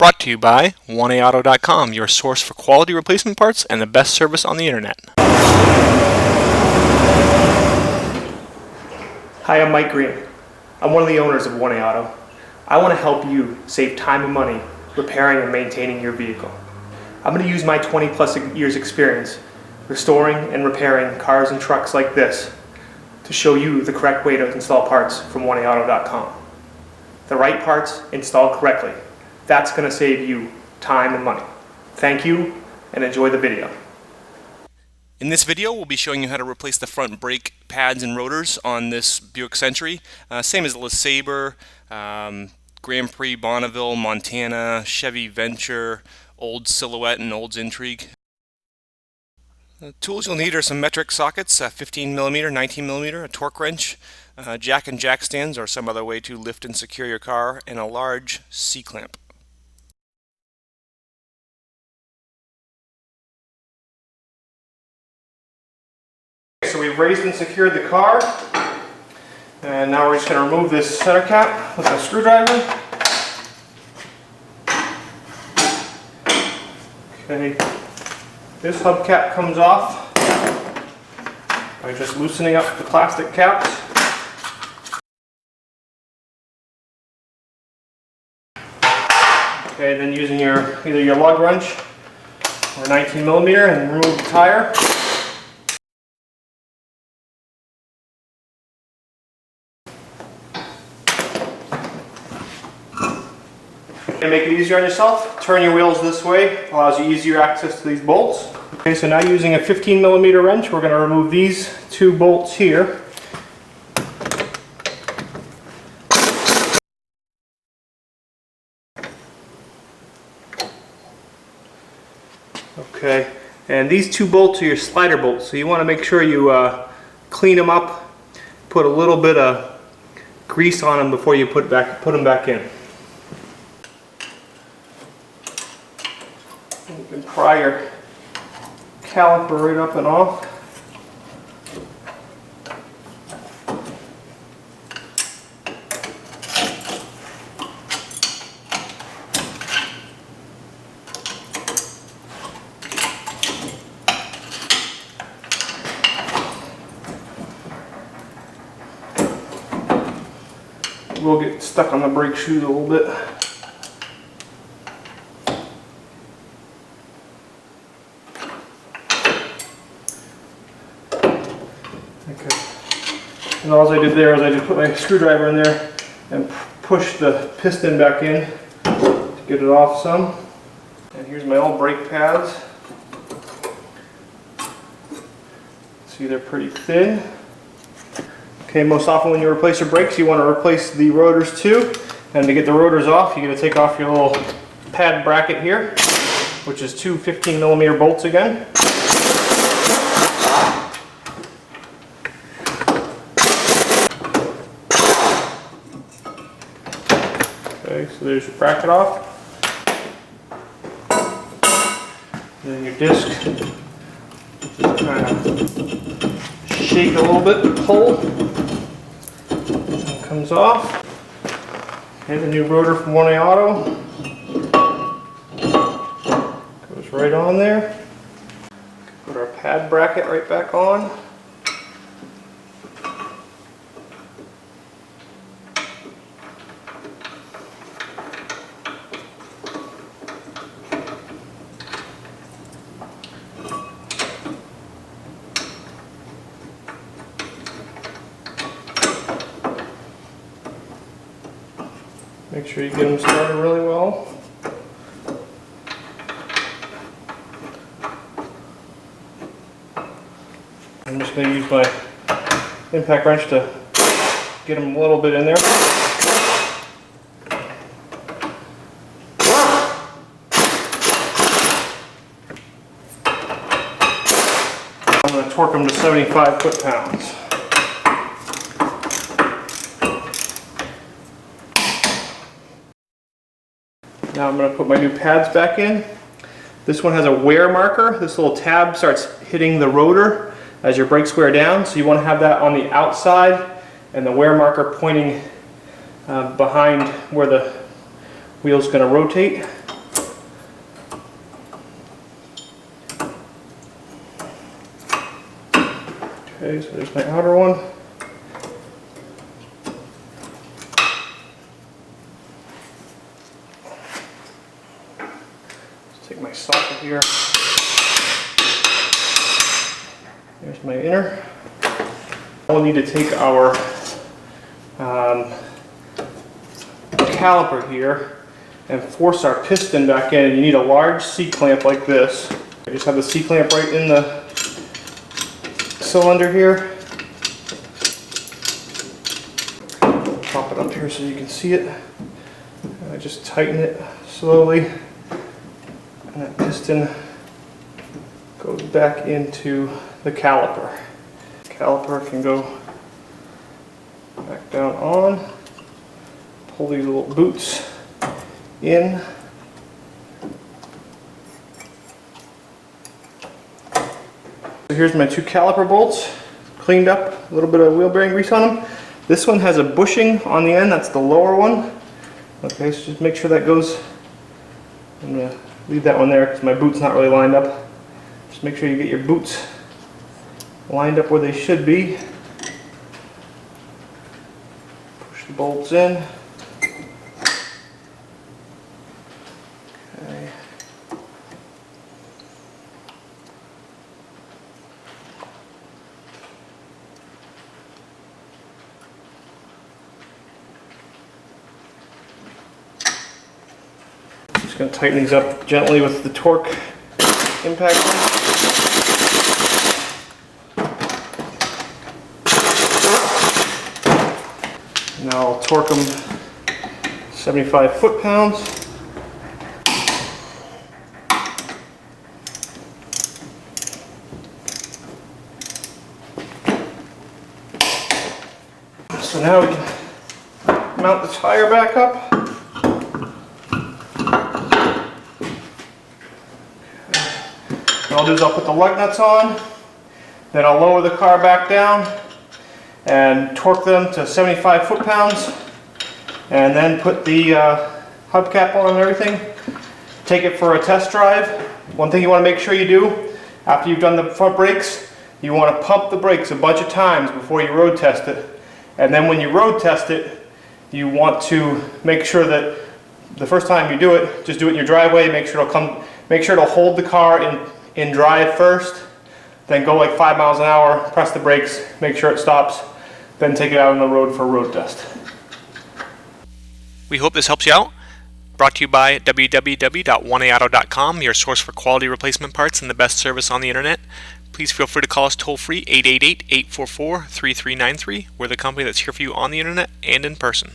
Brought to you by 1AAuto.com, your source for quality replacement parts and the best service on the internet. Hi, I'm Mike Green. I'm one of the owners of 1A Auto. I want to help you save time and money repairing and maintaining your vehicle. I'm going to use my 20+ years experience restoring and repairing cars and trucks like this to show you the correct way to install parts from 1AAuto.com. The right parts installed correctly. That's going to save you time and money. Thank you and enjoy the video. In this video, we'll be showing you how to replace the front brake pads and rotors on this Buick Century. Same as the Lesabre, Prix, Bonneville, Montana, Chevy Venture, Oldsmobile Silhouette, and Oldsmobile Intrigue. The tools you'll need are some metric sockets, 15mm, 19mm, a torque wrench, jack and jack stands or some other way to lift and secure your car, and a large C-clamp. So we've raised and secured the car, and now we're just going to remove this center cap with a screwdriver. Okay, this hubcap comes off by just loosening up the plastic caps. Okay, then using either your lug wrench or 19mm and remove the tire. To make it easier on yourself, turn your wheels this way, allows you easier access to these bolts. Okay, so now using a 15mm wrench, we're going to remove these two bolts here. Okay, and these two bolts are your slider bolts, so you want to make sure you clean them up, put a little bit of grease on them before you put them back in. You can pry your caliper right up and off. We'll get stuck on the brake shoes a little bit. Okay. And all I did there is I just put my screwdriver in there and push the piston back in to get it off some. And here's my old brake pads. See, they're pretty thin. Okay, most often when you replace your brakes, you want to replace the rotors too. And to get the rotors off, you're going to take off your little pad bracket here, which is two 15mm bolts again. Okay, so there's your bracket off. And then your disc, just kind of shake a little bit to pull. Comes off. Okay, the new rotor from 1A Auto goes right on there. Put our pad bracket right back on. Make sure you get them started really well. I'm just going to use my impact wrench to get them a little bit in there. I'm going to torque them to 75 foot-pounds. Now I'm going to put my new pads back in. This one has a wear marker. This little tab starts hitting the rotor as your brakes wear down, so you want to have that on the outside and the wear marker pointing behind where the wheel's going to rotate. Okay, so there's my outer one. Let's take my socket here. There's my inner. We'll need to take our caliper here and force our piston back in. And you need a large C-clamp like this. I just have the C-clamp right in the cylinder here. Pop it up here so you can see it. And I just tighten it slowly, and that piston goes back into the caliper. Caliper can go back down on. Pull these little boots in. So here's my two caliper bolts, cleaned up, a little bit of wheel bearing grease on them. This one has a bushing on the end, that's the lower one. Okay, so just make sure that goes. I'm going to leave that one there because my boot's not really lined up. Just make sure you get your boots lined up where they should be. Push the bolts in. Okay. Just going to tighten these up gently with the torque impactor. Now I'll torque them 75 foot-pounds. So now we can mount the tire back up. What I'll do is I'll put the lug nuts on, then I'll lower the car back down and torque them to 75 foot-pounds, and then put the hubcap on and everything. Take it for a test drive. One thing you want to make sure you do after you've done the front brakes, you want to pump the brakes a bunch of times before you road test it. And then when you road test it, you want to make sure that the first time you do it, just do it in your driveway. Make sure it'll hold the car in drive first. Then go like 5 miles an hour, press the brakes, make sure it stops, then take it out on the road for a road test. We hope this helps you out. Brought to you by www.1aauto.com, your source for quality replacement parts and the best service on the internet. Please feel free to call us toll-free 888-844-3393. We're the company that's here for you on the internet and in person.